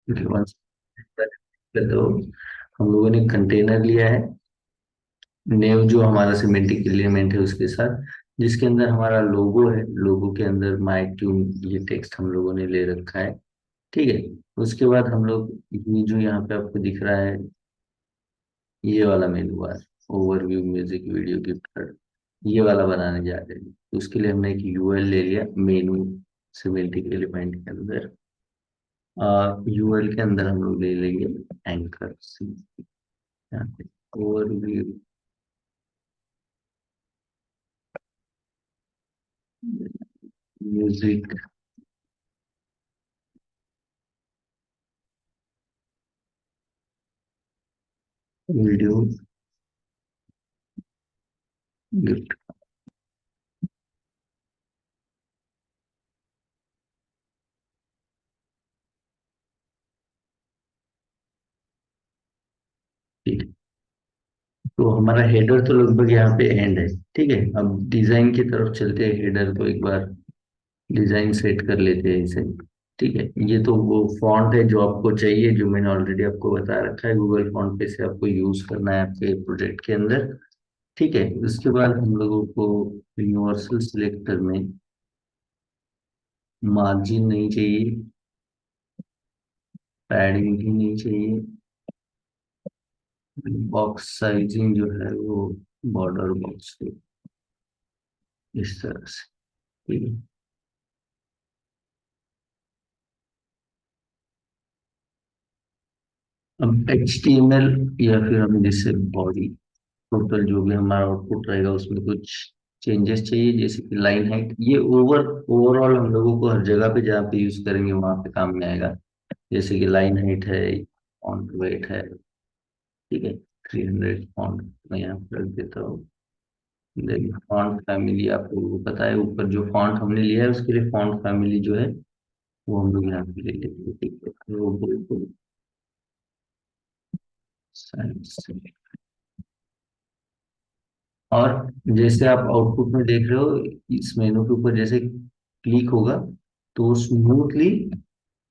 once तो हम लोगों ने कंटेनर लिया है, नेव जो हमारा सिमेंटिक एलिमेंट है उसके साथ, जिसके अंदर हमारा लोगो है। लोगो के अंदर माई ट्यून ये टेक्स्ट हम लोगों ने ले रखा है। ठीक है। उसके बाद हम लोग ये जो यहाँ पे आपको दिख रहा है, ये वाला मेनू बार, overview music video gift card, ये वाला बनाने जा रहे हैं। तो उसके लिए हमने एक यूएल ले लिया मेनू सिमेंटिक एलिमेंट के अंदर। यूएल के अंदर हम लोग ले लेंगे एंकर, यहाँ पे ओवरव्यू म्यूजिक वीडियो गिफ्ट। ठीक है। तो हमारा हेडर तो लगभग यहाँ पे एंड है। ठीक है, अब डिजाइन की तरफ चलते हैं। हेडर को एक बार डिजाइन सेट कर लेते हैं इसे। ठीक है, ये तो वो फॉन्ट है जो आपको चाहिए, जो मैंने ऑलरेडी आपको बता रखा है। गूगल फॉन्ट पे से आपको यूज करना है आपके प्रोजेक्ट के अंदर। ठीक है, उसके बाद हम लोगों को यूनिवर्सल सिलेक्टर में मार्जिन नहीं चाहिए, पैडिंग भी नहीं चाहिए, बॉक्स साइजिंग जो है वो बॉर्डर बॉक्स पे इस तरह से। ठीक है। अब HTML या फिर हम जिससे बॉडी, टोटल जो भी हमारा आउटपुट रहेगा उसमें कुछ चेंजेस चाहिए, जैसे कि लाइन हाइट। ये ओवरऑल हम लोगों को हर जगह पे जहाँ पे यूज करेंगे वहां पे काम में आएगा। जैसे कि लाइन हाइट है, फॉन्ट वेट है। ठीक है, 300 फॉन्ट मैं यहाँ पे रख देता हूँ। देखिए फॉन्ट फैमिली आपको पता है, ऊपर जो फॉन्ट हमने लिया है उसके लिए फॉन्ट फैमिली जो है वो हम लोग यहाँ पे ले लेते हैं। ठीक है, तो वो बिल्कुल साइज। और जैसे आप आउटपुट में देख रहे हो, इस मेनू के ऊपर जैसे क्लिक होगा तो स्मूथली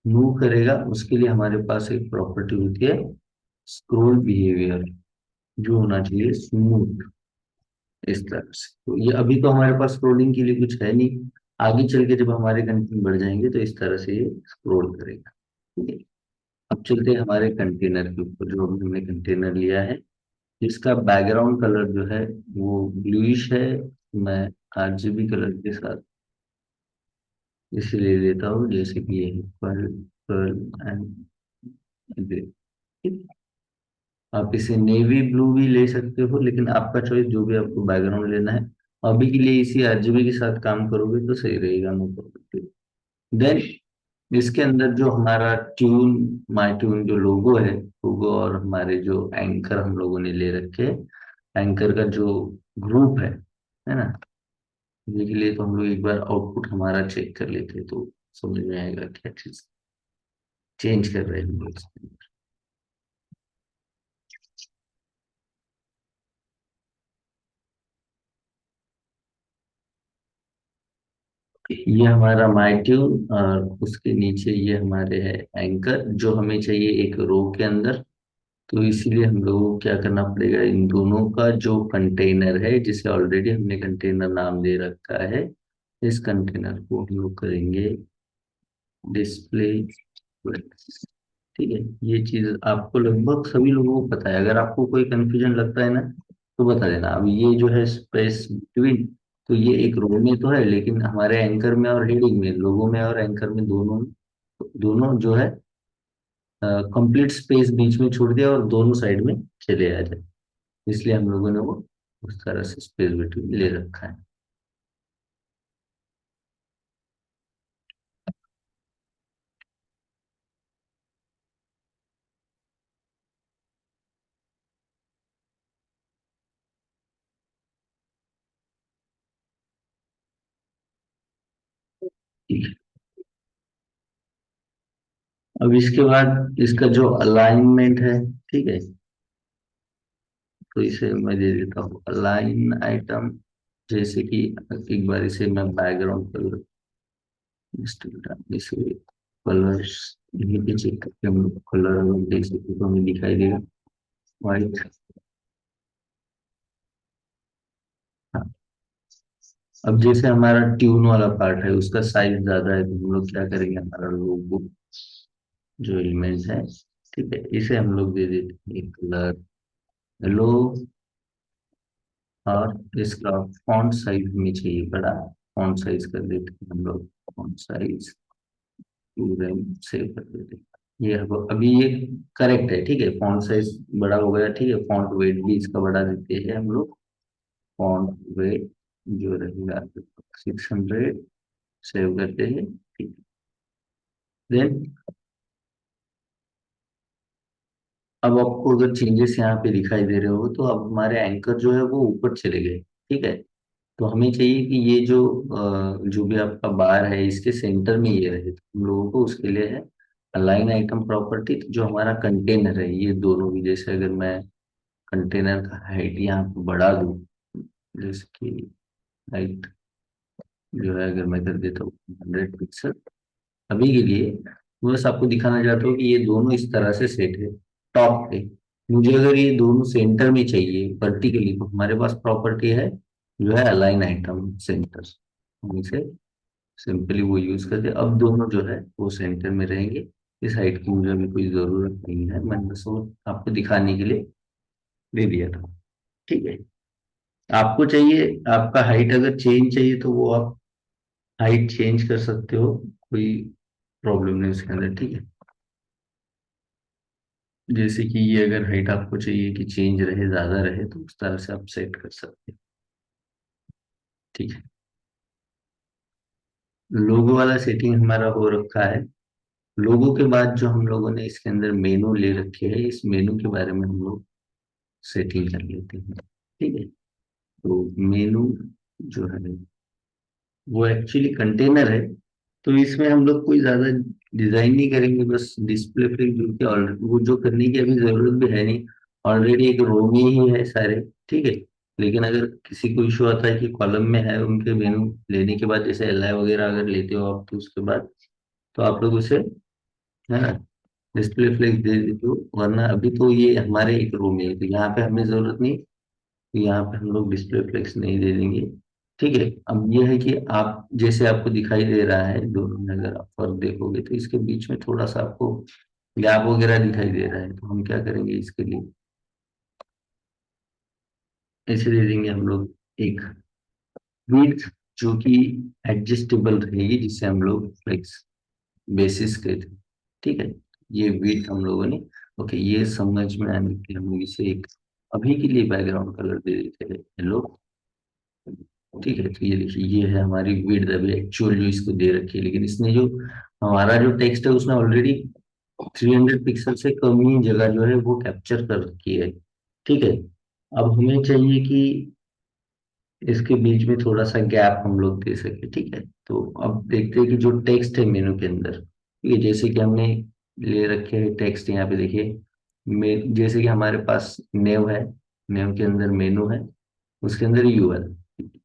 मूव करेगा। उसके लिए हमारे पास एक प्रॉपर्टी होती है स्क्रोल बिहेवियर, जो होना चाहिए स्मूथ इस तरह से। तो ये अभी तो हमारे पास स्क्रोलिंग के लिए कुछ है नहीं, आगे चल के जब हमारे कंटेंट बढ़ जाएंगे तो इस तरह से ये स्क्रोल करेगा। ठीक है। अब चलते हैं हमारे कंटेनर के ऊपर, जो अभी हमने कंटेनर लिया है, जिसका बैकग्राउंड कलर जो है वो ब्लूइश है। मैं RGB कलर के साथ इसे ले लेता हूँ, जैसे कि ये पर्ल, पर्ल एंड। आप इसे नेवी ब्लू भी ले सकते हो, लेकिन आपका चॉइस, जो भी आपको बैकग्राउंड लेना है। अभी के लिए इसी RGB के साथ काम करोगे तो सही रहेगा, नो प्रॉब्लम। देन इसके अंदर जो हमारा ट्यून, माई ट्यून जो लोगो है, लोगो और हमारे जो एंकर हम लोगों ने ले रखे हैं, एंकर का जो ग्रुप है ना, ये के लिए तो हम लोग एक बार आउटपुट हमारा चेक कर लेते हैं तो समझ में आएगा क्या चीज चेंज कर रहे हैं हम लोग इसके अंदर। ये हमारा माई ट्यून और उसके नीचे ये हमारे है एंकर, जो हमें चाहिए एक रो के अंदर। तो इसीलिए हम लोगों को क्या करना पड़ेगा, इन दोनों का जो कंटेनर है, जिसे ऑलरेडी हमने कंटेनर नाम दे रखा है, इस कंटेनर को हम लोग करेंगे डिस्प्ले। ठीक है, ये चीज आपको लगभग सभी लोगों को पता है। अगर आपको कोई कंफ्यूजन लगता है ना तो बता देना। अब ये जो है स्पेस बिटवीन, तो ये एक रो में तो है, लेकिन हमारे एंकर में और हेडिंग में, लोगो में और एंकर में, दोनों दोनों जो है कंप्लीट स्पेस बीच में छोड़ दिया और दोनों साइड में चले आ जाए। इसलिए हम लोगों ने वो उस तरह से स्पेस बिटवीन ले रखा है। ठीक है। अब इसके बाद इसका जो अलाइनमेंट है, ठीक है, तो इसे मैं दे देता हूँ अलाइन आइटम। जैसे कि एक बार इसे मैं बैकग्राउंड कलर इसे कलर्स यहीं पे चेक करके हम लोग कलर अगर देख सकते तो हमें दिखाई देगा व्हाइट। हाँ, अब जैसे हमारा ट्यून वाला पार्ट है उसका साइज ज्यादा है तो हम लोग क्या करेंगे, हमारा लोगो जो एलिमेंट है, ठीक है, इसे हम लोग दे देते हैं कलर येलो, और इसका फॉन्ट साइज हमें चाहिए बड़ा, फॉन्ट साइज कर देते हैं हम लोग, फॉन्ट साइज पूरे सेव कर देते हैं। ये अभी ये करेक्ट है, ठीक है, फॉन्ट साइज बड़ा हो गया, ठीक है, फॉन्ट वेट भी इसका बढ़ा देते हैं हम लोग, फॉन्ट वेट जो रहेगा 600, सेव करते हैं, ठीक है। देन अब आपको अगर चेंजेस यहाँ पे दिखाई दे रहे हो तो अब हमारे एंकर जो है वो ऊपर चले गए, ठीक है। तो हमें चाहिए कि ये जो जो भी आपका बार है इसके सेंटर में ये रहे, तो हम लोगों को उसके लिए है अलाइन आइटम प्रॉपर्टी, जो हमारा कंटेनर है ये दोनों भी, जैसे अगर मैं कंटेनर का हाइट यहाँ पे बढ़ा दूं, जैसे कि हाइट जो है अगर मैं कर देता हूँ 100 पिक्सल अभी के लिए, मैं बस आपको दिखाना चाहता हूँ कि ये दोनों इस तरह से सेट है टॉप पे। मुझे अगर ये दोनों सेंटर में चाहिए वर्टिकली तो हमारे पास प्रॉपर्टी है जो है अलाइन आइटम सेंटर, हम इसे सिंपली वो यूज करते हैं। अब दोनों जो है वो सेंटर में रहेंगे, इस हाइट की मुझे अभी कोई जरूरत नहीं है, मैंने बस वो आपको दिखाने के लिए दे दिया था, ठीक है। आपको चाहिए, आपका हाइट अगर चेंज चाहिए तो वो आप हाइट चेंज कर सकते हो, कोई प्रॉब्लम नहीं उसके अंदर, ठीक है। जैसे कि ये अगर हाइट आपको चाहिए कि चेंज रहे, ज्यादा रहे, तो उस तरह से आप सेट कर सकते हैं, ठीक है। लोगो वाला सेटिंग हमारा हो रखा है। लोगो के बाद जो हम लोगों ने इसके अंदर मेनू ले रखे है, इस मेनू के बारे में हम लोग सेटिंग कर लेते हैं, ठीक है। तो मेनू जो है वो एक्चुअली कंटेनर है, तो इसमें हम लोग कोई ज्यादा डिजाइन नहीं करेंगे, बस डिस्प्ले पे जो कि ऑलरेडी वो जो करने की अभी जरूरत भी है नहीं, ऑलरेडी एक रो में ही है सारे, ठीक है। लेकिन अगर किसी को इशू आता है कि कॉलम में है, उनके मेनू लेने के बाद जैसे एल आई वगैरह अगर लेते हो आप, तो उसके बाद तो आप लोग उसे, है ना, डिस्प्ले फ्लेक्स दे देते हो, वरना अभी तो ये हमारे एक रो में है तो यहाँ पे हमें जरूरत नहीं, तो यहाँ पे हम लोग डिस्प्ले फ्लेक्स नहीं दे देंगे, ठीक है। अब ये है कि आप जैसे आपको दिखाई दे रहा है दोनों में, अगर आप फर्क देखोगे तो इसके बीच में थोड़ा सा आपको गैप वगैरह दिखाई दे रहा है, तो हम क्या करेंगे इसके लिए, ऐसे दे देंगे हम लोग एक विड्थ जो कि एडजस्टेबल रहेगी, जिससे हम लोग फ्लेक्स बेसिस के थे, ठीक है। ये विड्थ हम लोगों ने, ओके, ये समझ में आने के लिए हम लोग इसे एक अभी के लिए बैकग्राउंड कलर दे देते हैं येलो, ठीक है। तो ये देखिए ये है हमारी विड्थ अभी एक्चुअल जो इसको दे रखी है, लेकिन इसने जो हमारा जो टेक्स्ट है उसने ऑलरेडी 300 पिक्सल से कम ही जगह जो है वो कैप्चर कर रखी है, ठीक है। अब हमें चाहिए कि इसके बीच में थोड़ा सा गैप हम लोग दे सके, ठीक है। तो अब देखते हैं कि जो टेक्स्ट है मेनू के अंदर, ठीक है, जैसे कि हमने ले रखे हैं टेक्स्ट यहाँ पे देखिए, जैसे कि हमारे पास नेव है, नेव के अंदर मेनू है, उसके अंदर यूएल,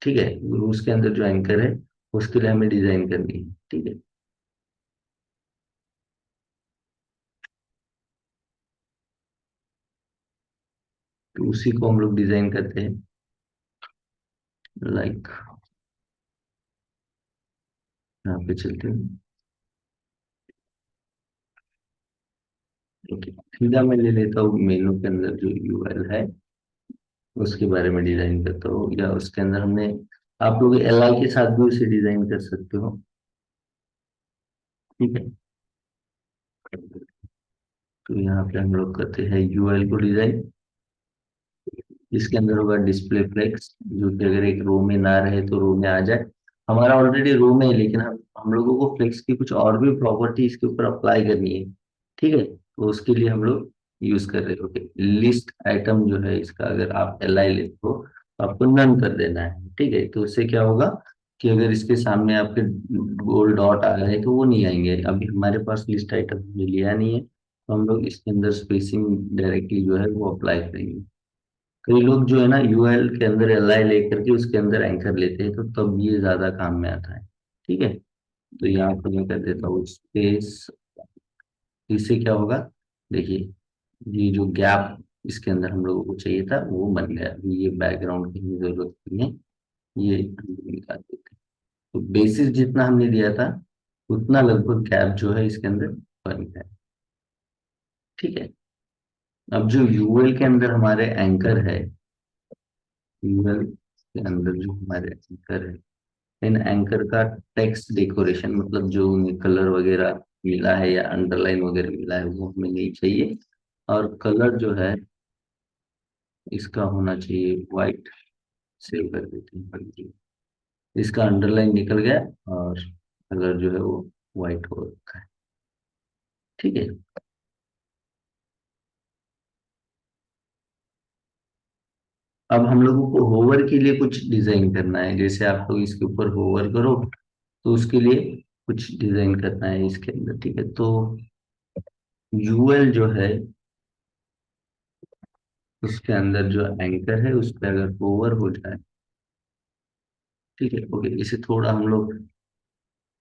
ठीक है, उसके अंदर जो एंकर है उसके लिए हमें डिजाइन करनी है, ठीक है। तो उसी को हम लोग डिजाइन करते हैं, लाइक यहाँ पे चलते हैं, ओके, सीधा मैं ले लेता हूँ मेनू के अंदर जो यूएल है उसके बारे में डिजाइन करता हूँ, या उसके अंदर हमने, आप लोग एल आई के साथ भी उसे डिजाइन कर सकते हो, ठीक है। तो यहाँ पे हम लोग करते हैं यूएल को डिजाइन, इसके अंदर होगा डिस्प्ले फ्लेक्स, जो कि अगर एक रो में ना रहे तो रो में आ जाए, हमारा ऑलरेडी रो में है, लेकिन हम लोगों को फ्लेक्स की कुछ और भी प्रॉपर्टी इसके ऊपर अप्लाई करनी है, ठीक है। तो उसके लिए हम लोग यूज कर रहे हो लिस्ट आइटम जो है इसका, अगर आप एल आई लेते हो तो आपको नन कर देना है, ठीक है। तो उससे क्या होगा कि अगर इसके सामने आपके गोल डॉट आ गए तो वो नहीं आएंगे, अभी हमारे पास लिस्ट आइटम हमने लिया नहीं है, तो हम लोग इसके अंदर स्पेसिंग डायरेक्टली जो है वो अप्लाई करेंगे। कई लोग जो है ना यूएल के अंदर एल आई लेकर के उसके अंदर एंकर लेते हैं, तो तब ये ज्यादा काम में आता है, ठीक है। तो यहाँ पर मैं कर देता हूँ स्पेस। इससे क्या होगा, देखिए ये जो गैप इसके अंदर हम लोगों को चाहिए था वो बन गया। ये बैकग्राउंड की हमें जरूरत नहीं है, ये हम लोग निकाल देते हैं। तो बेसिस जितना हमने दिया था उतना लगभग गैप जो है इसके अंदर बन गया। ठीक है। अब जो यूएल के अंदर हमारे एंकर है, यूएल के अंदर जो हमारे एंकर है, इन एंकर का टेक्स्ट डेकोरेशन मतलब जो उन्हें कलर वगैरह मिला है या अंडरलाइन वगैरह मिला है वो हमें नहीं चाहिए। और कलर जो है इसका होना चाहिए वाइट। सेव कर देते हैं। इसका अंडरलाइन निकल गया और कलर जो है वो वाइट हो रखा है। ठीक है। अब हम लोगों को होवर के लिए कुछ डिजाइन करना है। जैसे आप लोग इसके ऊपर होवर करो तो उसके लिए कुछ डिजाइन करना है इसके अंदर। ठीक है। तो यूएल जो है उसके अंदर जो एंकर है उस पर अगर होवर हो जाए, ठीक है, ओके, इसे थोड़ा हम लोग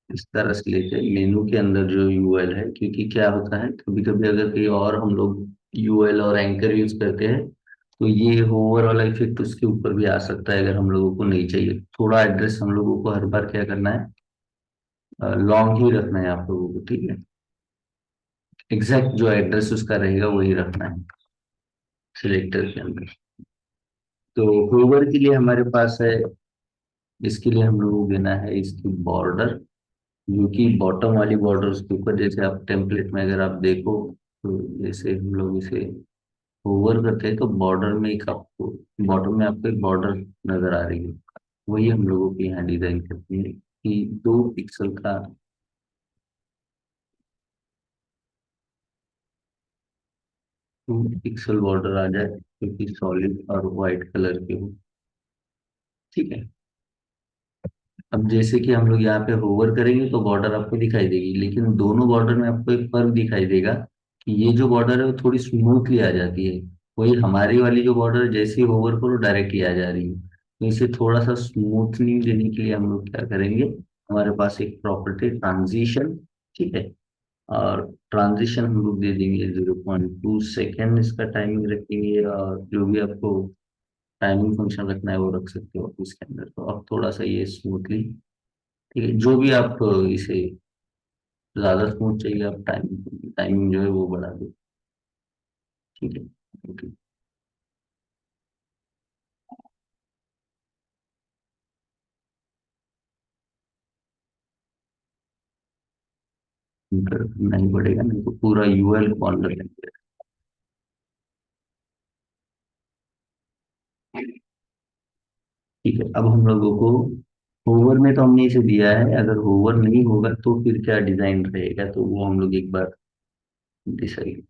इस तरह से लेते हैं मेनू के अंदर जो यूएल है। क्योंकि क्या होता है कभी कभी अगर कहीं और हम लोग यूएल और एंकर यूज करते हैं तो ये होवर वाला इफेक्ट उसके ऊपर भी आ सकता है। अगर हम लोगों को नहीं चाहिए, थोड़ा एड्रेस हम लोगों को हर बार क्या करना है, लॉन्ग ही रखना है आप लोगों को। ठीक है। एग्जैक्ट जो एड्रेस उसका रहेगा वही रखना है सिलेक्टर के अंदर। तो होवर के लिए हमारे पास है, इसके लिए हम लोगों को देना है इसकी बॉर्डर, जो कि बॉटम वाली बॉर्डर उसके ऊपर। जैसे आप टेम्पलेट में अगर आप देखो तो जैसे हम लोग इसे होवर करते हैं तो बॉर्डर में एक आपको, बॉटम में आपको एक बॉर्डर नजर आ रही है। वही हम लोगों के यहाँ डिजाइन करते हैं कि 2 पिक्सल का 2 पिक्सल बॉर्डर आ जाए जो कि सॉलिड और व्हाइट कलर के हो। ठीक है। अब जैसे कि हम लोग यहाँ पे होवर करेंगे तो बॉर्डर आपको दिखाई देगी, लेकिन दोनों बॉर्डर में आपको एक फर्क दिखाई देगा कि ये जो बॉर्डर है वो थोड़ी स्मूथली आ जाती है। वही हमारी वाली जो बॉर्डर जैसे ही होवर करो डायरेक्टली आ जा रही है। तो इसे थोड़ा सा स्मूथली देने के लिए हम लोग क्या करेंगे, हमारे पास एक प्रॉपर्टी ट्रांजिशन। ठीक है। और ट्रांजिशन हम लोग दे देंगे 0.2 सेकेंड, इसका टाइमिंग रखेंगे। और जो भी आपको टाइमिंग फंक्शन रखना है वो रख सकते हो आप इसके अंदर। तो अब थोड़ा सा ये स्मूथली, ठीक है, जो भी आप इसे ज्यादा स्मूथ चाहिए आप टाइमिंग टाइमिंग जो है वो बढ़ा दो। ठीक है। ओके। नहीं बढ़ेगा, नहीं तो पूरा यूएल को अंडर लेंगे। ठीक है। अब हम लोगों को होवर में तो हमने इसे दिया है, अगर होवर नहीं होगा तो फिर क्या डिजाइन रहेगा तो वो हम लोग एक बार डिसाइड।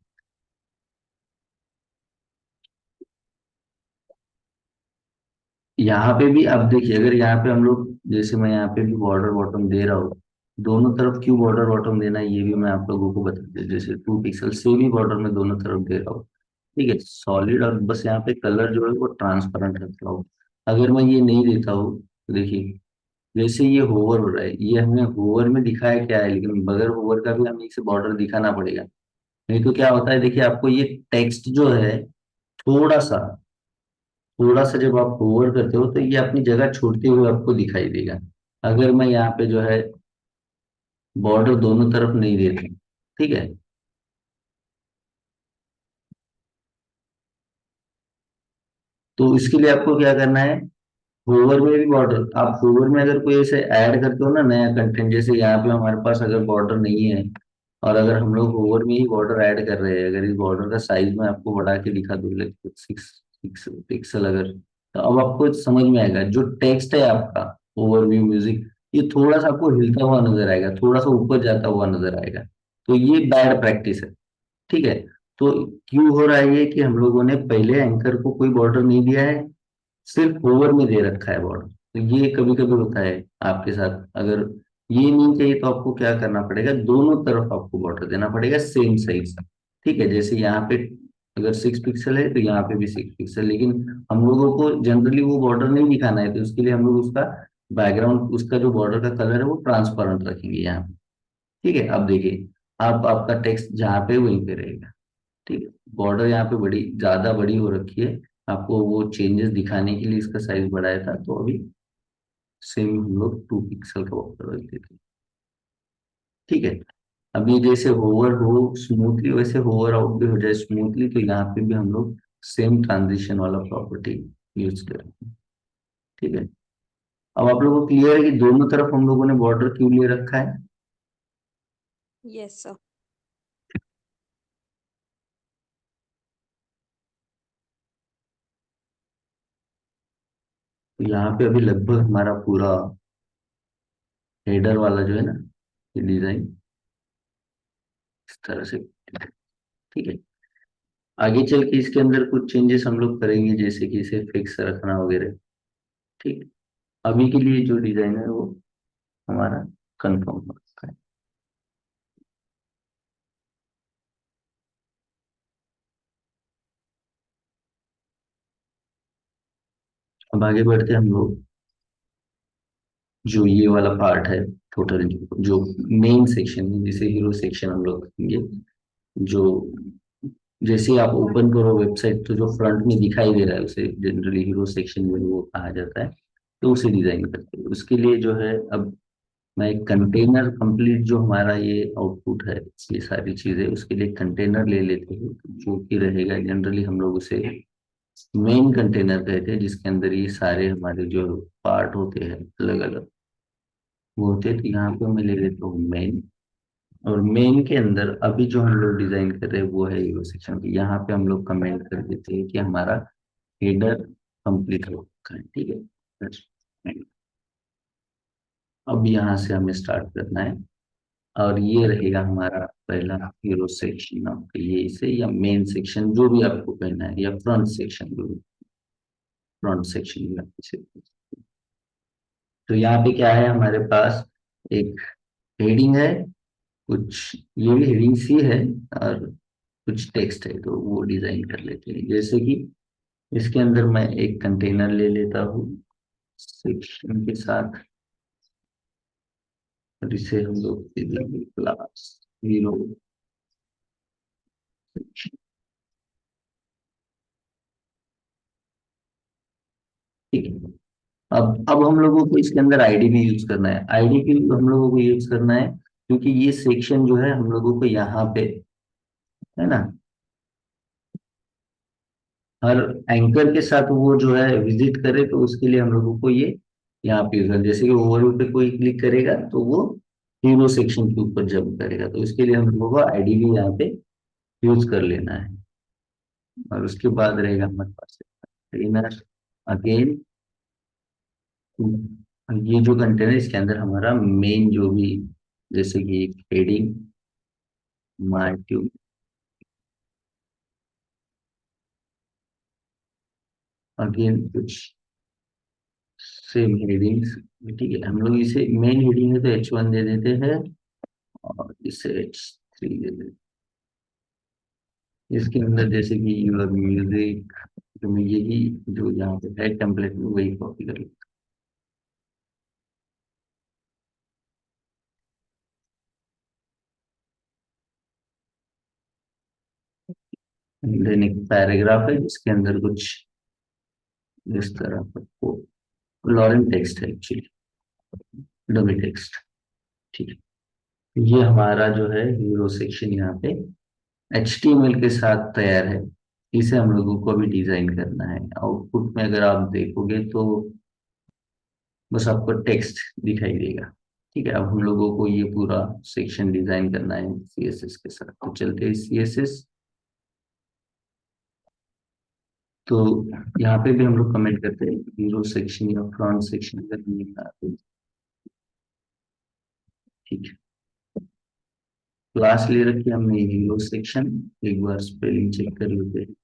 यहाँ पे भी अब देखिए, अगर यहाँ पे हम लोग जैसे मैं यहाँ पे भी बॉर्डर बॉटम दे रहा हूँ, दोनों तरफ क्यों बॉर्डर बॉटम देना है ये भी मैं आप लोगों को बता दूं। जैसे 2 पिक्सल से भी बॉर्डर में दोनों तरफ दे रहा हूँ। ठीक है, सॉलिड, और बस यहाँ पे कलर जो है वो ट्रांसपेरेंट रख रहा हूँ। अगर मैं ये नहीं देता हूँ तो देखिए जैसे ये होवर हो रहा है, ये हमें होवर में दिखाया क्या है, लेकिन बगैर होवर का भी हमें इसे बॉर्डर दिखाना पड़ेगा। नहीं तो क्या होता है, देखिए आपको ये टेक्स्ट जो है थोड़ा सा थोड़ा सा जब आप होवर करते हो तो ये अपनी जगह छोड़ते हुए आपको दिखाई देगा। अगर मैं यहाँ पे जो है बॉर्डर दोनों तरफ नहीं देता। ठीक है। तो इसके लिए आपको क्या करना है, होवर में भी बॉर्डर, आप होवर में अगर कोई ऐसे ऐड करते हो ना नया कंटेंट, जैसे यहाँ पे हमारे पास अगर बॉर्डर नहीं है और अगर हम लोग होवर में ही बॉर्डर ऐड कर रहे हैं, अगर इस बॉर्डर का साइज में आपको बढ़ा के दिखा दूँ, लाइक 6 पिक्सल अगर, तो अब आपको समझ में आएगा जो टेक्स्ट है आपका ओवरव्यू म्यूजिक, ये थोड़ा सा आपको हिलता हुआ नजर आएगा, थोड़ा सा ऊपर जाता हुआ नजर आएगा। तो ये बैड प्रैक्टिस है। ठीक है। तो क्यों हो रहा है ये कि हम लोगों ने पहले एंकर को कोई बॉर्डर नहीं दिया है, सिर्फ ओवर में दे रखा है बॉर्डर। तो ये कभी कभी होता है आपके साथ। अगर ये नहीं चाहिए तो आपको क्या करना पड़ेगा, दोनों तरफ आपको बॉर्डर देना पड़ेगा सेम साइज। ठीक है। जैसे यहाँ पे अगर 6 पिक्सल है तो यहाँ पे भी 6 पिक्सल, लेकिन हम लोगों को जनरली वो बॉर्डर नहीं दिखाना है तो उसके लिए हम लोग उसका बैकग्राउंड उसका जो बॉर्डर का कलर है वो ट्रांसपेरेंट रखेंगे यहाँ पे। ठीक है, अब देखिए, आप आपका टेक्स्ट जहाँ पे वहीं पे रहेगा। ठीक है, बॉर्डर यहाँ पे बड़ी ज्यादा बड़ी हो रखी है, आपको वो चेंजेस दिखाने के लिए इसका साइज बढ़ाया था, तो अभी सेम हम लोग 2 पिक्सल का बॉर्डर रख देते हैं। ठीक है, अभी जैसे होवर हो स्मूथली, वैसे होवर आउट भी हो जाए स्मूथली, तो यहाँ पे भी हम लोग सेम ट्रांजिशन वाला प्रॉपर्टी यूज करें। ठीक है, अब आप लोगों को क्लियर है कि दोनों तरफ हम लोगों ने बॉर्डर क्यों ले रखा है। Yes sir. तो यहाँ पे अभी लगभग हमारा पूरा हेडर वाला जो है ना, ये डिजाइन इस तरह से। ठीक है, आगे चल के इसके अंदर कुछ चेंजेस हम लोग करेंगे, जैसे कि इसे फिक्स रखना वगैरह। ठीक है, अभी के लिए जो डिजाइन है वो हमारा कंफर्म हो रखा है। अब आगे बढ़ते हैं हम लोग, जो ये वाला पार्ट है टोटल, जो मेन सेक्शन है जिसे हीरो सेक्शन हम लोग कहेंगे। जो जैसे ही आप ओपन करो वेबसाइट, तो जो फ्रंट में दिखाई दे रहा है उसे जनरली हीरो सेक्शन में वो कहा जाता है। तो उसे डिजाइन करते हैं, उसके लिए जो है, अब मैं एक कंटेनर कंप्लीट जो हमारा ये आउटपुट है, ये सारी चीजें उसके लिए कंटेनर ले लेते हैं, जो कि रहेगा जनरली हम लोग उसे मेन कंटेनर कहते हैं, जिसके अंदर ये सारे हमारे जो पार्ट होते हैं अलग अलग वो होते हैं। तो यहाँ पे मैं ले लेता हूँ मेन, और मेन के अंदर अभी जो हम लोग डिजाइन कर रहे हैं वो है हीरो सेक्शन। यहाँ पे हम लोग कमेंट कर देते हैं कि हमारा हेडर कंप्लीट हो चुका है। ठीक है, अब यहाँ से हमें स्टार्ट करना है, और ये रहेगा हमारा पहला हीरो सेक्शन। आपके लिए इसे या मेन सेक्शन जो भी आपको कहना है, या फ्रंट सेक्शन जो भी, फ्रंट सेक्शन भी आप इसे। तो यहाँ पे क्या है हमारे पास, एक हेडिंग है, कुछ ये भी हेडिंग सी है, और कुछ टेक्स्ट है, तो वो डिजाइन कर लेते हैं। जैसे कि इसके अंदर मैं एक कंटेनर ले लेता हूँ सेक्शन के साथ, और इसे हम लोग दे देंगे क्लास हीरो सेक्शन। ठीक है, अब हम लोगों को इसके अंदर आईडी भी यूज करना है। आईडी भी हम लोगों को यूज करना है, क्योंकि ये सेक्शन जो है हम लोगों को यहाँ पे, है ना, हर एंकर के साथ वो जो है विजिट करे, तो उसके लिए हम लोगों को ये यहाँ पे यूज करना है। जैसे कि ओवरव्यू पे कोई क्लिक करेगा तो वो हीरो सेक्शन के ऊपर जंप करेगा, तो इसके लिए हम लोगों को आईडी भी यहाँ पे यूज कर लेना है। और उसके बाद रहेगा हमारे पास ट्रेनर अगेन, ये जो कंटेनर इसके अंदर हमारा मेन जो भी, जैसे कि हेडिंग माय ट्यूब, अगेन कुछ सेम हेडिंग्स। ठीक है, हम लोग इसे मेन हेडिंग है तो H1 दे देते हैं, और इसे H3 दे देते हैं। इसके अंदर जैसे कि यूर म्यूजिक, तो मैं यही जो यहाँ पे है टेम्पलेट में वही कॉपी कर लेता हूँ। देन एक पैराग्राफ है जिसके अंदर कुछ इस तरह का लॉरेंट टेक्स्ट है, एक्चुअली डमी टेक्स्ट। ठीक है, ये हमारा जो है हीरो सेक्शन यहाँ पे HTML के साथ तैयार है। इसे हम लोगों को अभी डिजाइन करना है। आउटपुट में अगर आप देखोगे तो बस आपको टेक्स्ट दिखाई देगा। ठीक है, अब हम लोगों को ये पूरा सेक्शन डिजाइन करना है CSS के साथ, तो चलते हैं CSS। तो यहाँ पे भी हम लोग कमेंट करते हैं हीरो सेक्शन या फ्रंट सेक्शन करने का। ठीक है, क्लास ले रखी है हमने हीरो सेक्शन, एक बार स्पेलिंग चेक कर लेते हैं।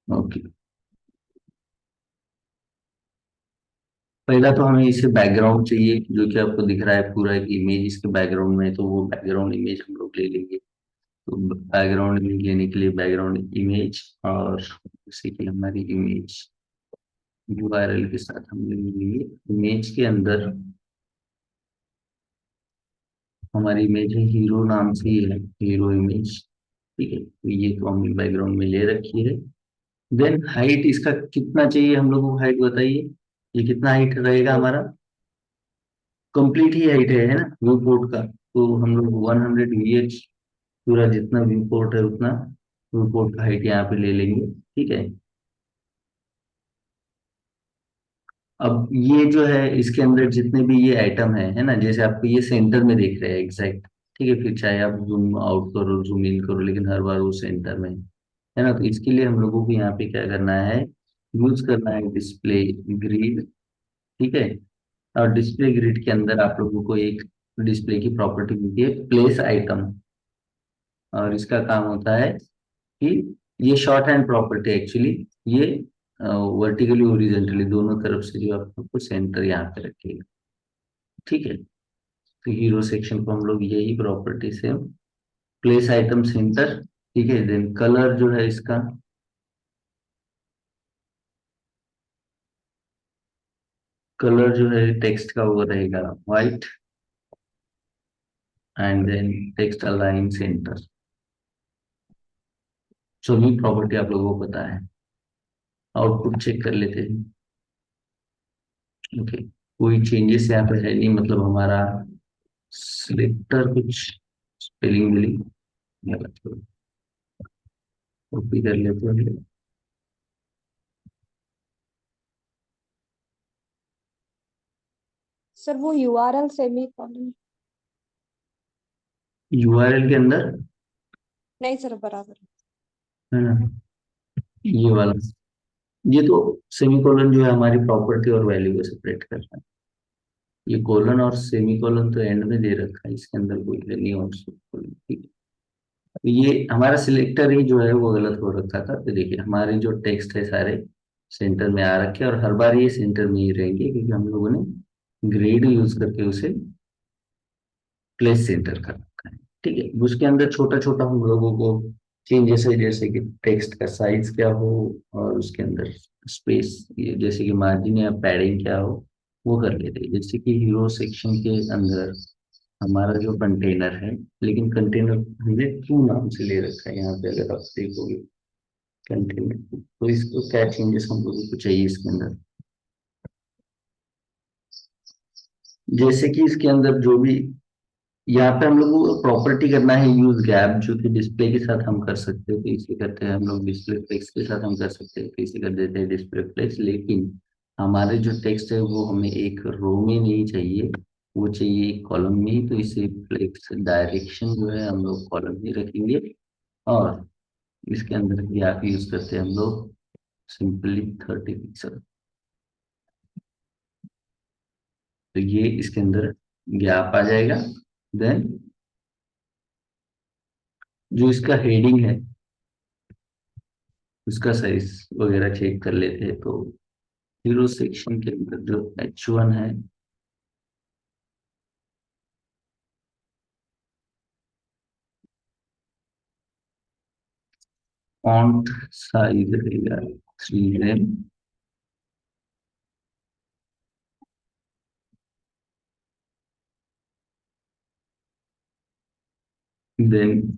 ओके, पहला तो हमें इसे बैकग्राउंड चाहिए, जो कि आपको दिख रहा है पूरा एक इमेज इसके बैकग्राउंड में, तो वो बैकग्राउंड इमेज हम लोग ले लेंगे। तो बैकग्राउंड इमेज लेने के लिए बैकग्राउंड इमेज, और जैसे कि हमारी इमेज URL के साथ हमने लिए इमेज के अंदर, हमारी इमेज है हीरो नाम से ही है, हीरो इमेज। ठीक है, तो ये तो हमने बैकग्राउंड में ले रखी है। देन हाइट इसका कितना चाहिए हम लोगों को, हाइट बताइए, ये कितना हाइट रहेगा हमारा? कंप्लीट ही हाइट है ना व्यू पोर्ट का, तो हम लोग 100 VH पूरा जितना व्यू पोर्ट है उतना व्यू पोर्ट का हाइट यहाँ पे ले लेंगे। ठीक है, अब ये जो है इसके अंदर जितने भी ये आइटम है ना, जैसे आपको ये सेंटर में देख रहे हैं एग्जैक्ट। ठीक है, फिर चाहे आप जूम आउट करो जूम इन करो, लेकिन हर बार वो सेंटर में है ना। तो इसके लिए हम लोगों को यहाँ पे क्या करना है, यूज करना है डिस्प्ले ग्रिड। ठीक है, और डिस्प्ले ग्रिड के अंदर आप लोगों को एक डिस्प्ले की प्रॉपर्टी मिलती है प्लेस आइटम, और इसका काम होता है कि ये शॉर्ट हैंड प्रॉपर्टी एक्चुअली, ये वर्टिकली हॉरिजॉन्टली दोनों तरफ से जो आपको सेंटर यहाँ पे रखेगा। ठीक है, तो हीरो सेक्शन को हम लोग यही प्रॉपर्टी से प्लेस आइटम सेंटर। ठीक है, देन कलर जो है इसका, कलर जो है टेक्स्ट का वो रहेगा white, and then text align centre. सभी प्रॉपर्टी आप लोगों को पता है। आउटपुट चेक कर लेते हैं। ओके, कोई चेंजेस यहाँ पे है नहीं, मतलब हमारा सिलेक्टर कुछ स्पेलिंग मिली गलत, कॉपी कर लेते हैं। सर वो URL सेमी कॉलन। URL के अंदर नहीं सर, बराबर। है ना, ये वाला, ये तो सेमीकोलन जो है हमारी प्रॉपर्टी और वैल्यू को सेपरेट करता है। ये कोलन और सेमीकोलन तो एंड में दे रखा है, इसके अंदर कोई है नहीं और सेमीकोलन। ठीक है, तो ये हमारा सिलेक्टर ही जो है वो गलत हो रखा था। तो देखिए हमारे जो टेक्स्ट है सारे सेंटर में आ रखे हैं, और हर बार ये सेंटर में ही रहेंगे क्योंकि हम लोगों ने ग्रेड यूज करके उसे प्लेस सेंटर कर रखा है। ठीक है, उसके अंदर छोटा छोटा हम लोगों को चेंजेस है, जैसे कि टेक्स्ट का साइज क्या हो, और उसके अंदर स्पेस, जैसे कि मार्जिन या पैडिंग क्या हो, वो कर लेते हैं। जैसे कि हीरो सेक्शन के अंदर हमारा जो कंटेनर है, लेकिन कंटेनर हमने क्यों नाम से ले रखा है यहाँ पे, अगर आप देखोगे कंटेनर, तो इसको क्या चेंजेस हम लोगों को चाहिए इसके अंदर, जैसे कि इसके अंदर जो भी यहाँ पे हम लोग को प्रॉपर्टी करना है यूज गैप, जो कि डिस्प्ले के साथ हम कर सकते हैं, तो इसे करते हैं हम लोग डिस्प्ले फ्लेक्स के साथ हम कर सकते हैं, तो इसे कर देते हैं डिस्प्ले फ्लेक्स। लेकिन हमारे जो टेक्स्ट है वो हमें एक रो में नहीं चाहिए, वो चाहिए एक कॉलम में ही, तो इसे फ्लेक्स डायरेक्शन जो है हम लोग कॉलम में रखेंगे। और इसके अंदर गैप यूज करते हैं हम लोग सिंपली 30 पिक्सल। तो ये इसके अंदर गैप आ जाएगा। देन जो इसका हेडिंग है उसका साइज वगैरह चेक कर लेते हैं। तो हीरो सेक्शन के अंदर जो H1 है, फॉन्ट साइज रहेगा 3 देन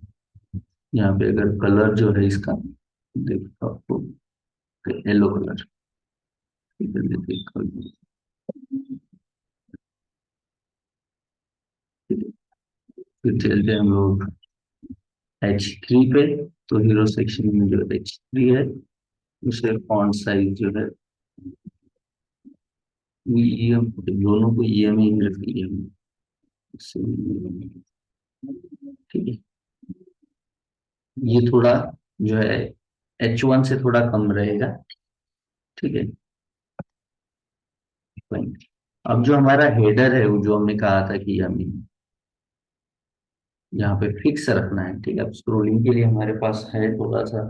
यहाँ पे अगर कलर जो है इसका देखो आपको, येलो कलर, ठीक है, देखो, फिर चलते हैं हम लोग H3 पे। तो हीरो सेक्शन में जो H3 है उसे फॉन्ट साइज जो है EM, दोनों को EM ही रख दिया हमने। ठीक है, ये थोड़ा जो है H1 से थोड़ा कम रहेगा। ठीक है, fine। अब जो हमारा हेडर है वो जो हमने कहा था कि हमें यहाँ पे फिक्स रखना है, ठीक है, अब स्क्रोलिंग के लिए हमारे पास है थोड़ा सा,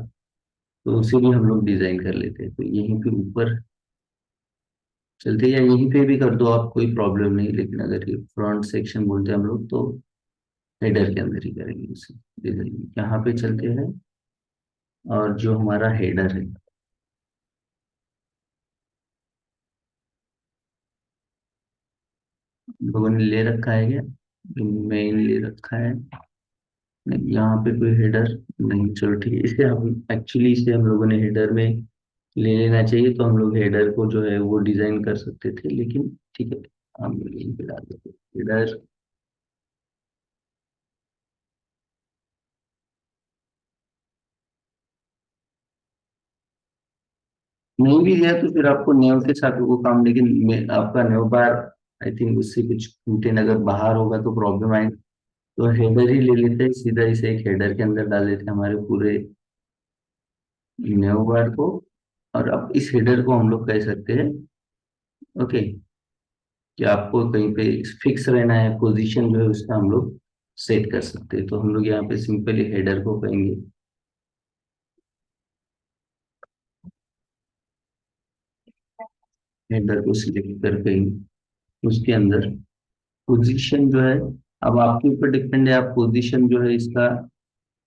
तो उसे भी हम लोग डिजाइन कर लेते हैं। तो यहीं पे ऊपर चलते, या यहीं पे भी कर दो आप, कोई प्रॉब्लम नहीं, लेकिन अगर ये फ्रंट सेक्शन बोलते हैं हम लोग तो हेडर के अंदर ही करेंगे उसे डिजाइन। यहाँ पे चलते हैं, और जो हमारा हेडर है लोगों ने ले रखा है क्या? मेन ले रखा है। नहीं, यहाँ पे कोई हेडर नहीं, चलो ठीक है, इसे हम एक्चुअली इसे हम लोगों ने हेडर में ले लेना चाहिए, तो हम लोग हेडर को जो है वो डिजाइन कर सकते थे, लेकिन ठीक है, हम यहीं पे डाल देते हेडर। नहीं भी दिया तो फिर आपको नेव के साथ वो काम, लेकिन आपका नेव बार आई थिंक उससे कुछ कंटेंट अगर बाहर होगा तो प्रॉब्लम आएगी। तो हेडर ही ले लेते हैं, सीधा इसे एक हेडर के अंदर डाल देते हैं हमारे पूरे नेव बार को। और अब इस हेडर को हम लोग कह सकते हैं, ओके, कि आपको कहीं पे फिक्स रहना है, पोजीशन जो है उसका हम लोग सेट कर सकते हैं। तो हम लोग यहाँ पे सिंपली हेडर को कहेंगे, हेडर को सिलेक्ट करके उसके अंदर पोजीशन जो है, अब आपके ऊपर डिपेंड है, आप पोजीशन जो है इसका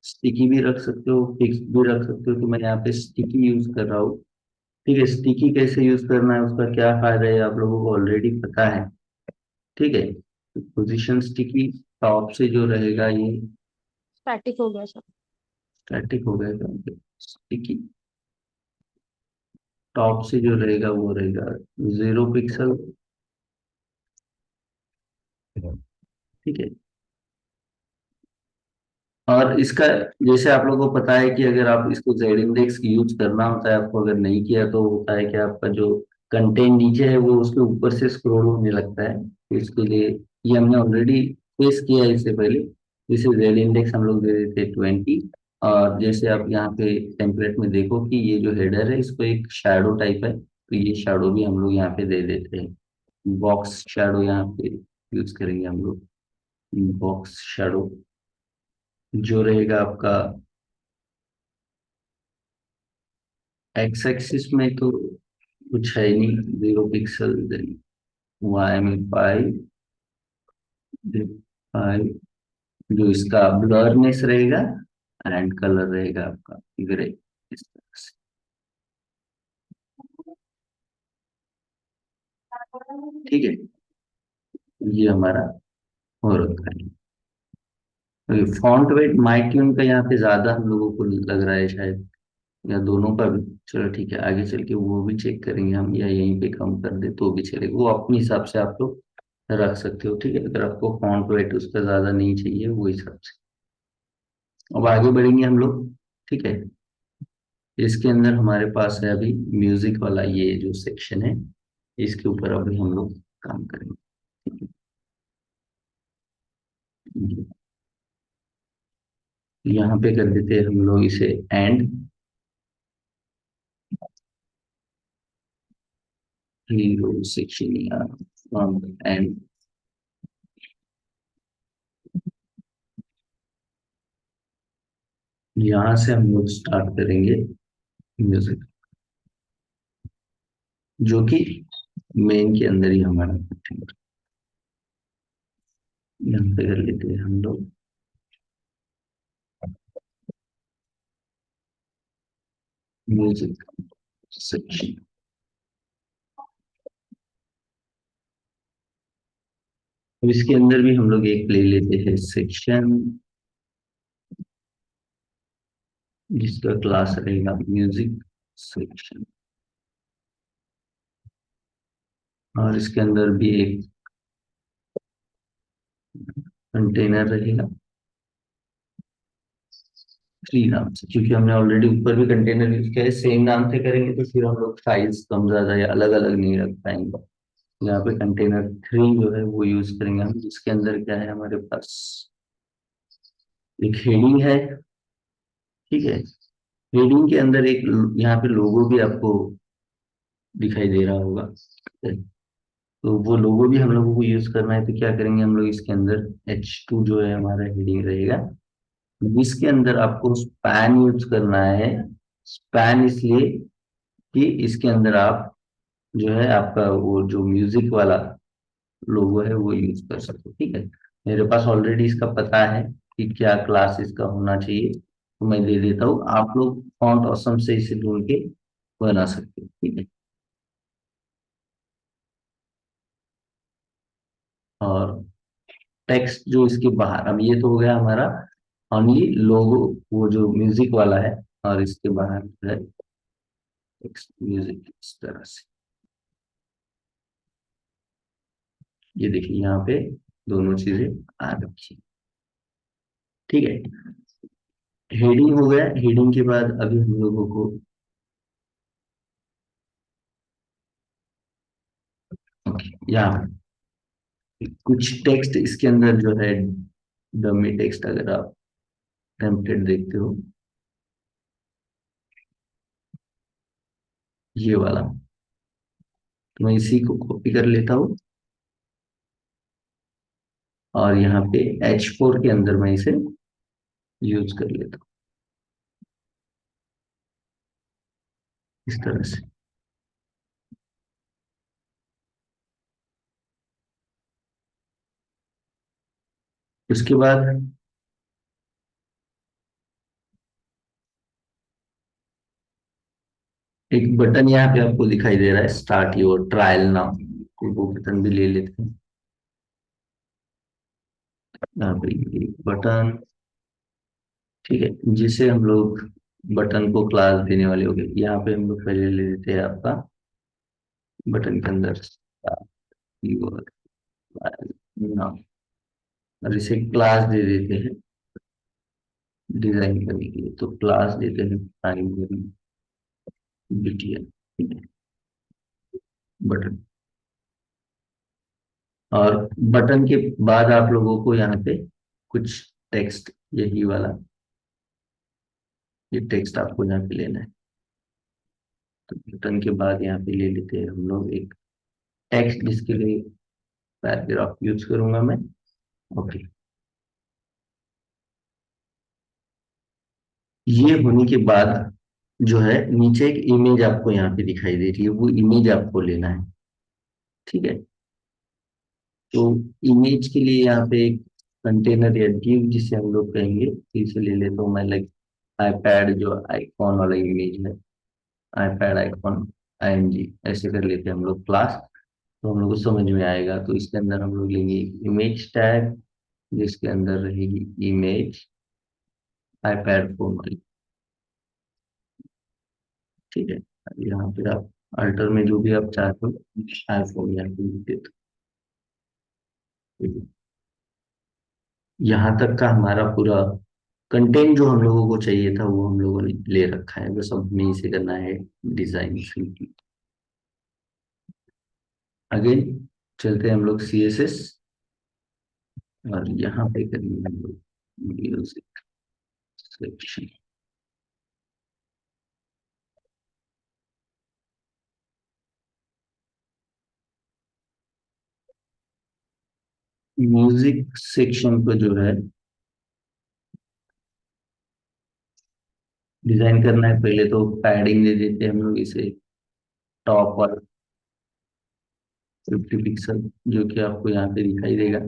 स्टिकी भी रख सकते हो, फिक्स भी रख सकते हो। तो मैं यहाँ पे स्टिकी यूज कर रहा हूँ। ठीक है, स्टिकी कैसे यूज करना है, उसका क्या फायदा है आप लोगों को ऑलरेडी पता है। ठीक है, पोजीशन स्टिकी टॉप से जो रहेगा ये स्टैटिक हो गया सर। स्टैटिक हो गया, स्टिकी टॉप से जो रहेगा वो रहेगा 0 पिक्सल। ठीक है, और इसका जैसे आप लोगों को पता है कि अगर आप इसको जेड इंडेक्स यूज करना होता है आपको, अगर नहीं किया तो होता है कि आपका जो कंटेंट नीचे है वो उसके ऊपर से स्क्रॉल होने लगता है। तो इसके लिए ये हमने ऑलरेडी फेस किया है इससे पहले। जैसे जेड इंडेक्स हम लोग दे देते हैं 20। और जैसे आप यहाँ पे टेम्पलेट में देखो कि ये जो हेडर है इसको एक शैडो टाइप है, तो ये शैडो भी हम लोग यहाँ पे दे देते हैं। बॉक्स शैडो यहाँ पे यूज करेंगे हम लोग। बॉक्स शैडो जो रहेगा आपका एक्स एक्सिस में तो कुछ है ही नहीं, 0 पिक्सल, देन वाई में 5, जो इसका ब्लरनेस रहेगा एंड कलर रहेगा आपका ग्रे, इस तरह से। ठीक है, ये हमारा हो रखा है। फॉन्ट वेट माइट्यून का यहाँ पे ज्यादा हम लोगों को लग रहा है शायद, या दोनों का भी। चलो ठीक है, आगे चल के वो भी चेक करेंगे हम, या यहीं पे कम कर दे तो भी चलेगा, वो अपने हिसाब से आप लोग रख सकते हो। ठीक है, अगर आपको फॉन्ट वेट उसका ज्यादा नहीं चाहिए वो हिसाब से। अब आगे बढ़ेंगे हम लोग। ठीक है, इसके अंदर हमारे पास है अभी म्यूजिक वाला ये जो सेक्शन है, इसके ऊपर अभी हम लोग काम करेंगे। ठीक है, यहाँ पे कर देते हैं हम लोग इसे एंड, हीरो सेक्शन या फ्रॉम एंड। यहाँ से हम लोग स्टार्ट करेंगे म्यूजिक, जो कि मेन के अंदर ही हमारा content है। यहाँ पे कर लेते हैं हम लोग म्यूजिक सेक्शन। अब इसके अंदर भी हम लोग एक ले लेते हैं सेक्शन, जिसका क्लास रहेगा म्यूजिक सेक्शन। और इसके अंदर भी एक कंटेनर रहेगा फ्री नाम से, क्योंकि हमने ऑलरेडी ऊपर भी कंटेनर यूज किया है, सेम नाम से करेंगे तो फिर हम लोग फाइल्स कम ज्यादा या अलग अलग नहीं रख पाएंगे। यहाँ पे कंटेनर 3 जो है वो यूज करेंगे हम, जिसके अंदर क्या है हमारे पास एक हेडिंग है। ठीक है, हेडिंग के अंदर एक यहाँ पे लोगो भी आपको दिखाई दे रहा होगा। तो वो लोगो भी हम लोगों को यूज करना है, तो क्या करेंगे हम लोग, इसके अंदर H2 जो है हमारा हेडिंग रहेगा, इसके अंदर आपको स्पैन यूज करना है। स्पैन इसलिए कि इसके अंदर आप जो है आपका वो जो म्यूजिक वाला लोगो है वो यूज कर सकते हो। ठीक है, मेरे पास ऑलरेडी इसका पता है कि क्या क्लास इसका होना चाहिए, तो मैं दे देता हूँ, आप लोग फॉन्ट ऑसम से इसे ढूंढ के बना सकते हो। ठीक है, और टेक्स्ट जो इसके बाहर, अब ये तो हो गया हमारा ओनली लोगो, वो जो म्यूजिक वाला है, और इसके बाहर जो है टेक्स्ट म्यूजिक इस तरह से। ये देखिए यहाँ पे दोनों चीजें आ रखी हैं। ठीक है, हेडिंग हो गया। हेडिंग के बाद अभी हम लोगों को यहाँ कुछ टेक्स्ट इसके अंदर जो है डमी टेक्स्ट, अगर आप टेम्पलेट देखते हो, ये वाला, तो मैं इसी को कॉपी कर लेता हूँ और यहाँ पे H4 के अंदर मैं इसे यूज कर लेता हूँ इस तरह से। उसके बाद एक बटन यहाँ पे आपको दिखाई दे रहा है, स्टार्ट योर ट्रायल नाउ, तो वो बटन भी ले लेते हैं। यहाँ पे एक बटन, ठीक है, जिसे हम लोग बटन को क्लास देने वाले हो गए। यहाँ पे हम लोग पहले ले लेते हैं आपका बटन के अंदर start your trial now, और इसे क्लास दे देते हैं डिजाइन करने के लिए, तो क्लास देते हैं प्राइमरी बिटिया, ठीक है, बटन। और बटन के बाद आप लोगों को यहाँ पे कुछ टेक्स्ट, यही वाला, ये टेक्स्ट आपको यहाँ पे लेना है। तो बटन के बाद यहाँ पे ले लेते हैं हम लोग एक टेक्स्ट, जिसके लिए पैराग्राफ यूज करूंगा मैं। ओके, ये होने के बाद जो है नीचे एक इमेज आपको यहाँ पे दिखाई दे रही है, वो इमेज आपको लेना है। ठीक है, तो इमेज के लिए यहाँ पे एक कंटेनर या div, जिसे हम लोग कहेंगे, तो इसे ले लेता हूँ मैं, लाइक आईपैड जो आइकॉन वाला इमेज है, आईपैड आइकॉन IMG, ऐसे कर लेते हैं हम लोग क्लास, तो हम लोग को समझ में आएगा। तो इसके अंदर हम लोग लेंगे इमेज टैग, जिसके अंदर रहेगी इमेज आईपैड फोन वाली। ठीक है, यहाँ पे आप अल्टर में जो भी आप चाहते हो, आईफोन यहाँ पे लिख देते हो। यहाँ तक का हमारा पूरा कंटेंट जो हम लोगों को चाहिए था वो हम लोगों ने ले रखा है, बस अब हमें इसे करना है डिजाइन सिंपली। अगेन चलते हैं हम लोग CSS, और यहाँ पे करेंगे हम लोग म्यूजिक सेक्शन। म्यूजिक सेक्शन को जो है डिजाइन करना है, पहले तो पैडिंग दे देते हैं हम लोग इसे, टॉप और 50 पिक्सल, जो कि आपको यहाँ पे दिखाई देगा।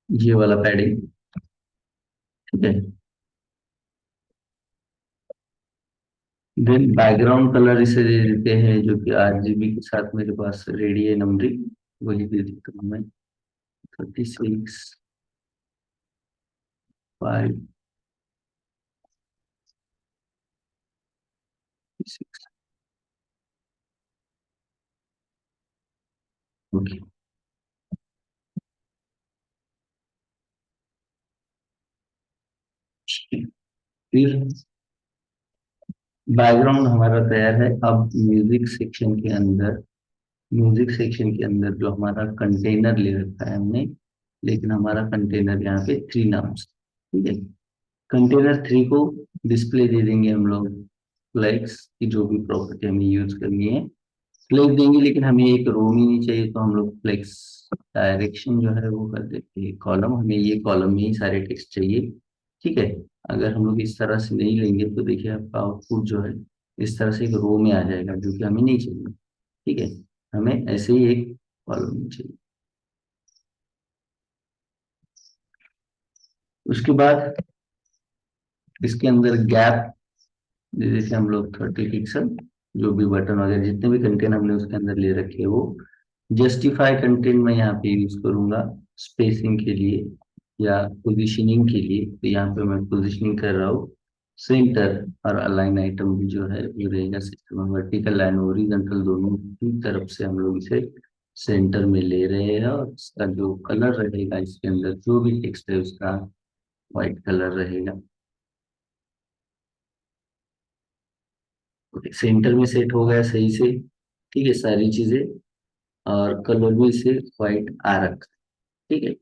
ये वाला पैडिंग, ठीक है। देन बैकग्राउंड कलर इसे दे देते हैं, जो कि RGB के साथ मेरे पास रेडी है नंबरिंग, वही दे देता हूँ मैं, 36, 5, 6। ओके, फिर बैकग्राउंड हमारा तैयार है। अब म्यूजिक सेक्शन के अंदर जो हमारा कंटेनर ले रखा है हमने, लेकिन हमारा कंटेनर यहाँ पे 3 नाम से, ठीक है। कंटेनर 3 को डिस्प्ले दे देंगे हम लोग, फ्लेक्स की जो भी प्रॉपर्टी हमें यूज करनी है फ्लेक्स देंगे, लेकिन हमें एक रो ही नहीं चाहिए, तो हम लोग फ्लेक्स डायरेक्शन जो है वो कर देते हैं कॉलम, हमें ये कॉलम में ही सारे टेक्स्ट चाहिए। ठीक है, अगर हम लोग इस तरह से नहीं लेंगे तो देखिए आपका आउटपुट जो है इस तरह से एक रो में आ जाएगा, जो कि हमें नहीं चाहिए। ठीक है, हमें ऐसे ही एक कॉलम में चाहिए। उसके बाद इसके अंदर गैप दे देते हैं हम लोग 30 पिक्सल, जो भी बटन वगैरह जितने भी कंटेंट हमने उसके अंदर ले रखे हैं वो जस्टिफाई कंटेंट मैं यहाँ पे यूज करूंगा स्पेसिंग के लिए या पोजीशनिंग के लिए। तो यहाँ पे मैं पोजीशनिंग कर रहा हूँ सेंटर, और अलाइन आइटम भी जो है वो रहेगा सिस्टम में वर्टिकल लाइन हॉरिजॉन्टल दोनों की तरफ से हम लोग इसे सेंटर में ले रहे हैं। और इसका जो कलर रहेगा इसके अंदर जो भी टेक्स्ट है उसका व्हाइट कलर रहेगा। सेंटर में सेट हो गया सही से, ठीक है सारी चीजें, और कलर भी इसे व्हाइट आ रखा है, ठीक है।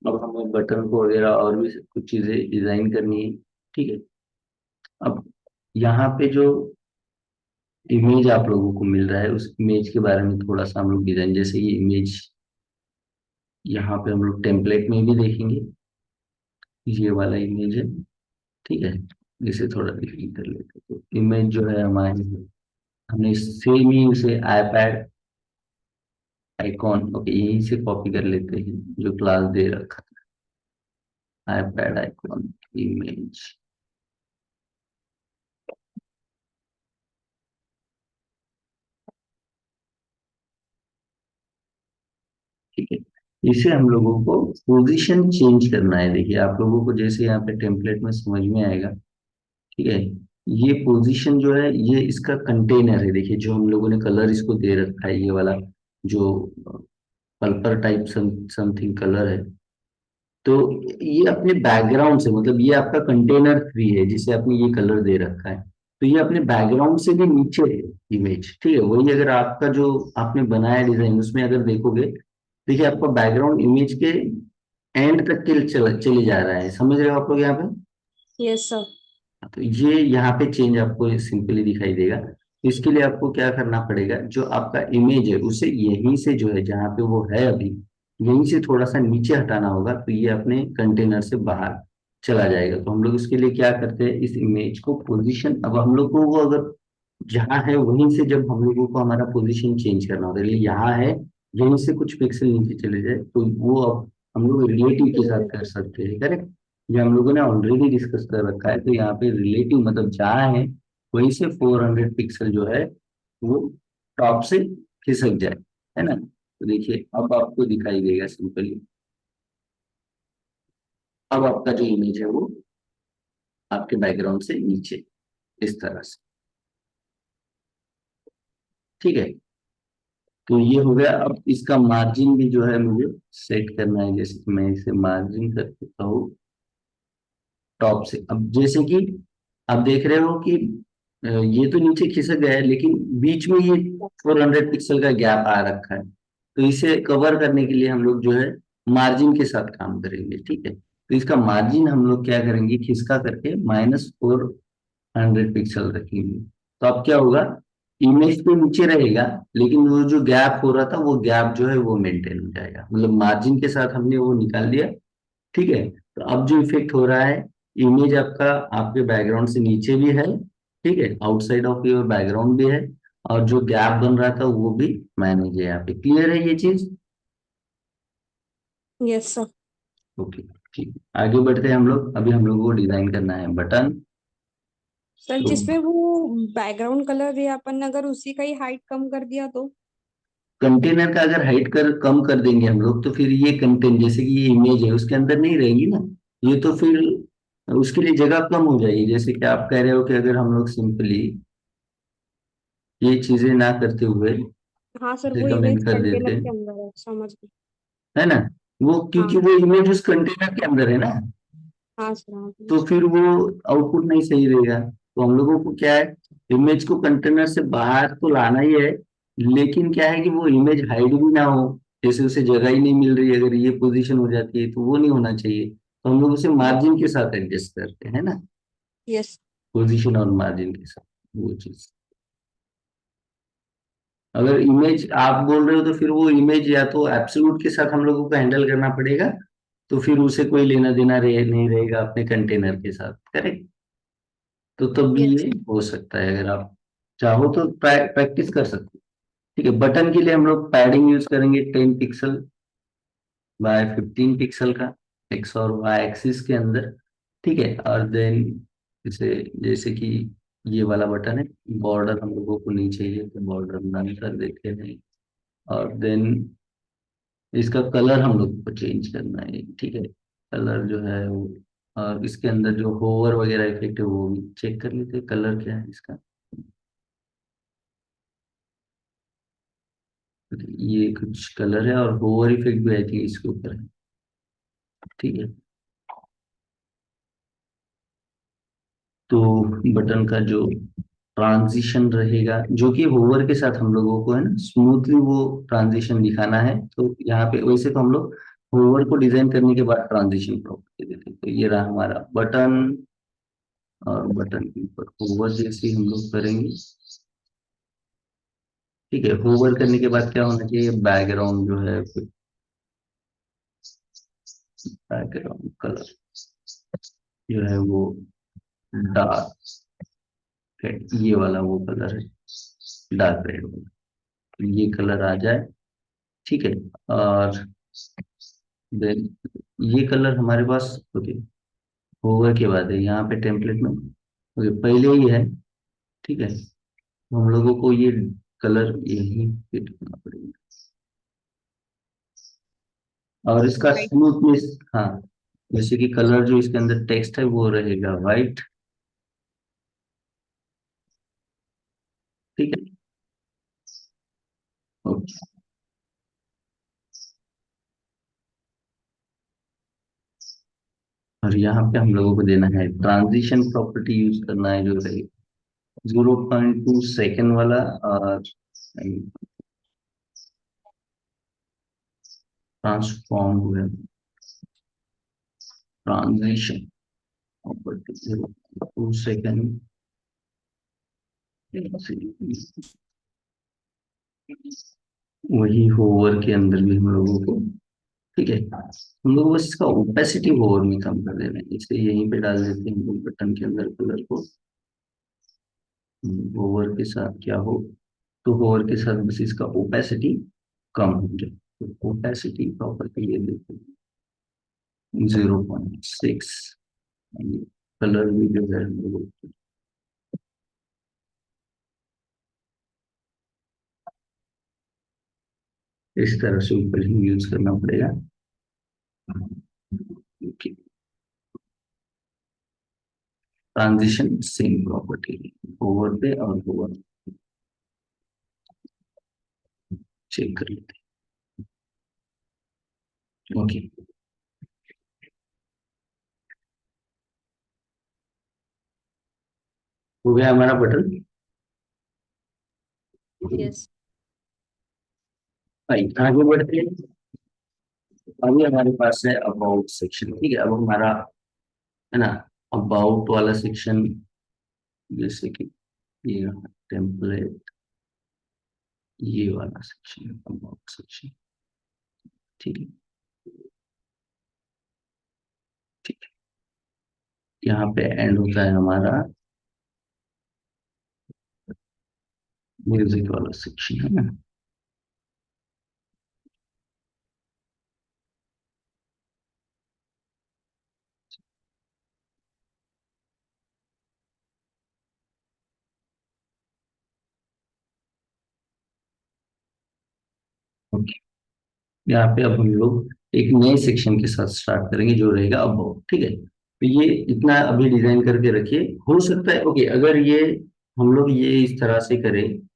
अब हमें बटन को वगैरह और भी कुछ चीजें डिजाइन करनी है, ठीक है। अब यहाँ पे जो इमेज आप लोगों को मिल रहा है उस इमेज के बारे में थोड़ा सा हम लोग डिजाइन, जैसे ये इमेज यहाँ पे हम लोग टेम्पलेट में भी देखेंगे, ये वाला इमेज है, ठीक है। इसे थोड़ा डिफाइन कर लेते हैं। तो इमेज जो है हमारी, हमने सेम ही उसे आईपैड आइकॉन, ओके यहीं से कॉपी कर लेते हैं जो क्लास दे रखा था, आईपैड आइकॉन इमेज, ठीक है। इसे हम लोगों को पोजीशन चेंज करना है। देखिए आप लोगों को जैसे यहाँ पे टेम्पलेट में समझ में आएगा, ठीक है। ये पोजीशन जो है ये इसका कंटेनर है। देखिए जो हम लोगों ने कलर इसको दे रखा है, ये वाला जो पल्पर टाइप समथिंग कलर है, तो ये अपने बैकग्राउंड से, मतलब ये आपका कंटेनर थ्री है जिसे आपने ये कलर दे रखा है, तो ये अपने बैकग्राउंड से भी नीचे है इमेज, ठीक है। वही अगर आपका जो आपने बनाया डिजाइन उसमें अगर देखोगे, देखिए आपका बैकग्राउंड इमेज के एंड तक के चले जा रहा है, समझ रहे हो आप लोग यहाँ पे। Yes sir. तो ये यहाँ पे चेंज आपको सिंपली दिखाई देगा। तो इसके लिए आपको क्या करना पड़ेगा, जो आपका इमेज है उसे यहीं से जो है जहाँ पे वो है अभी, यहीं से थोड़ा सा नीचे हटाना होगा, तो ये अपने कंटेनर से बाहर चला जाएगा। तो हम लोग इसके लिए क्या करते हैं, इस इमेज को पोजीशन, अब हम लोग को वो अगर जहाँ है वहीं से जब हम लोगों को हमारा पोजीशन चेंज करना होता है, ये यहाँ है यहीं से कुछ पिक्सल नीचे चले जाए, तो वो अब हम लोग रिलेटिव के साथ कर सकते हैं, करेक्ट। ये हम लोगों ने ऑलरेडी डिस्कस कर रखा है। तो यहाँ पे रिलेटिव मतलब जहाँ है वहीं से 400 पिक्सल जो है वो टॉप से खिसक जाए, है ना। तो देखिए अब आपको दिखाई देगा सिंपली, अब आपका जो इमेज है वो आपके बैकग्राउंड से नीचे इस तरह से, ठीक है। तो ये हो गया। अब इसका मार्जिन भी जो है मुझे सेट करना है, जैसे कि मैं इसे मार्जिन कर देता हूँ टॉप से। अब जैसे कि आप देख रहे हो कि ये तो नीचे खिसक गया है लेकिन बीच में ये 400 पिक्सल का गैप आ रखा है, तो इसे कवर करने के लिए हम लोग जो है मार्जिन के साथ काम करेंगे, ठीक है। तो इसका मार्जिन हम लोग क्या करेंगे, खिसका करके -400 पिक्सल रखेंगे। तो अब क्या होगा, इमेज तो नीचे रहेगा लेकिन वो जो गैप हो रहा था वो गैप जो है वो मेंटेन हो जाएगा, मतलब मार्जिन के साथ हमने वो निकाल दिया, ठीक है। तो अब जो इफेक्ट हो रहा है, इमेज आपका आपके बैकग्राउंड से नीचे भी है, ठीक है, आउटसाइड ऑफ योर बैकग्राउंड भी है, और जो गैप बन रहा था वो भी मैनेज है। यहाँ पे क्लियर है ये चीज, यस सर। ओके। ठीक है आगे बढ़ते हैं हम लोग। अभी हम लोग को डिजाइन करना है बटन। सर तो जिसमें वो बैकग्राउंड कलर है अपन अगर उसी का ही हाइट कम कर दिया तो। कंटेनर का अगर हाइट कर कम कर देंगे हम लोग, तो फिर ये कंटेंट जैसे कि ये इमेज है उसके अंदर नहीं रहेगी ना, ये तो फिर उसके लिए जगह कम हो जाएगी। जैसे कि आप कह रहे हो कि अगर हम लोग सिंपली ये चीजें ना करते हुए हाँ सर वो रिकमेंड इमेज कर कंटेनर देते, के अंदर है, समझ गई। है ना, वो क्योंकि हाँ। वो इमेज उस कंटेनर के अंदर है ना, हाँ सर हाँ तो please। फिर वो आउटपुट नहीं सही रहेगा। तो हम लोगों को क्या है, इमेज को कंटेनर से बाहर तो लाना ही है, लेकिन क्या है कि वो इमेज हाइड भी ना हो, जैसे उसे जगह ही नहीं मिल रही, अगर ये पोजीशन हो जाती है तो वो नहीं होना चाहिए। तो हम लोग उसे मार्जिन के साथ एडजस्ट करते हैं ना, यस। पोजीशन और मार्जिन के साथ वो चीज। अगर इमेज आप बोल रहे हो तो फिर वो इमेज या तो एब्सोल्यूट के साथ हम लोगों को हैंडल करना पड़ेगा, तो फिर उसे कोई लेना देना नहीं रहेगा अपने कंटेनर के साथ, करेक्ट। तो तब भी यस। ये हो सकता है, अगर आप चाहो तो प्रैक्टिस कर सकते हो, ठीक है। बटन के लिए हम लोग पैडिंग यूज करेंगे 10 पिक्सल बाय 15 पिक्सल का, एक्स और वाई एक्सिस के अंदर, ठीक है। और देन इसे जैसे कि ये वाला बटन है। बॉर्डर हम लोगों को नहीं चाहिए तो बॉर्डर नन कर देते हैं। और देन इसका कलर हम लोग को चेंज करना है, ठीक है। कलर जो है वो, और इसके अंदर जो होवर वगैरह इफेक्ट है वो भी चेक कर लेते हैं, कलर क्या है इसका। ये कुछ कलर है और होवर इफेक्ट भी आई थिंक इसके ऊपर है, ठीक है। तो बटन का जो ट्रांजिशन रहेगा, जो कि होवर के साथ हम लोगों को है ना स्मूथली वो ट्रांजिशन दिखाना है, तो यहाँ पे वैसे तो हम लोग होवर को डिजाइन करने के बाद ट्रांजिशन प्रॉपर्टी देते हैं। तो ये रहा हमारा बटन, और बटन के ऊपर होवर जैसे ही हम लोग करेंगे, ठीक है। होवर करने के बाद क्या होना चाहिए, बैकग्राउंड जो है, बैकग्राउंड कलर जो है वो डार्क रेड, ये वाला वो कलर है, डार्क रेड वाला। तो ये कलर आ जाए, ठीक है। और देन ये कलर हमारे पास, ओके, होवर के बाद है यहाँ पे टेम्पलेट में, ओके, पहले ही है, ठीक है। तो हम लोगों को ये कलर यही फिट करना पड़ेगा, और इसका वाइट। स्मूथनेस, हाँ, जैसे कि कलर जो इसके अंदर टेक्स्ट है वो रहेगा वाइट, ठीक है। ओके। और यहाँ पे हम लोगों को देना है ट्रांजिशन प्रॉपर्टी, यूज करना है जो रहेगा 0.2 सेकेंड वाला, और ट्रांसफॉर्म हुआ ट्रांजिशन प्रॉपर्टी 0.2 सेकेंड। वही होवर के अंदर भी हम लोगों को, ठीक है, हम लोग बस इसका ओपेसिटी होवर में कम कर दे रहे हैं, इसे यहीं पे डाल देते हैं हम लोग बटन के अंदर कलर को। होवर के साथ क्या हो, तो होवर के साथ बस इसका ओपेसिटी कम हो जाए, तो ओपेसिटी प्रॉपर्टी ये देते हैं 0.6। कलर भी जो है हम लोग इस तरह से ऊपर ही यूज करना पड़ेगा। ट्रांजिशन सेम प्रॉपर्टी, ओवर पे और ओवर, चेक कर लेते हैं, ओके। हो गया हमारा बटन। यस। भाई आगे बढ़ते हैं। अभी हमारे पास है अबाउट सेक्शन, ठीक है। अब हमारा है ना अबाउट वाला सेक्शन, जैसे कि ये टेम्पलेट, ये वाला सेक्शन अबाउट सेक्शन, ठीक है, ठीक है। यहाँ पे एंड होता है हमारा म्यूजिक वाला सेक्शन, है ना। ओके। यहाँ पे अब हम लोग एक नए सेक्शन के साथ स्टार्ट करेंगे जो रहेगा अबाउट, ठीक है। तो ये इतना अभी डिजाइन करके रखिए, हो सकता है, ओके, अगर ये हम लोग ये इस तरह से करें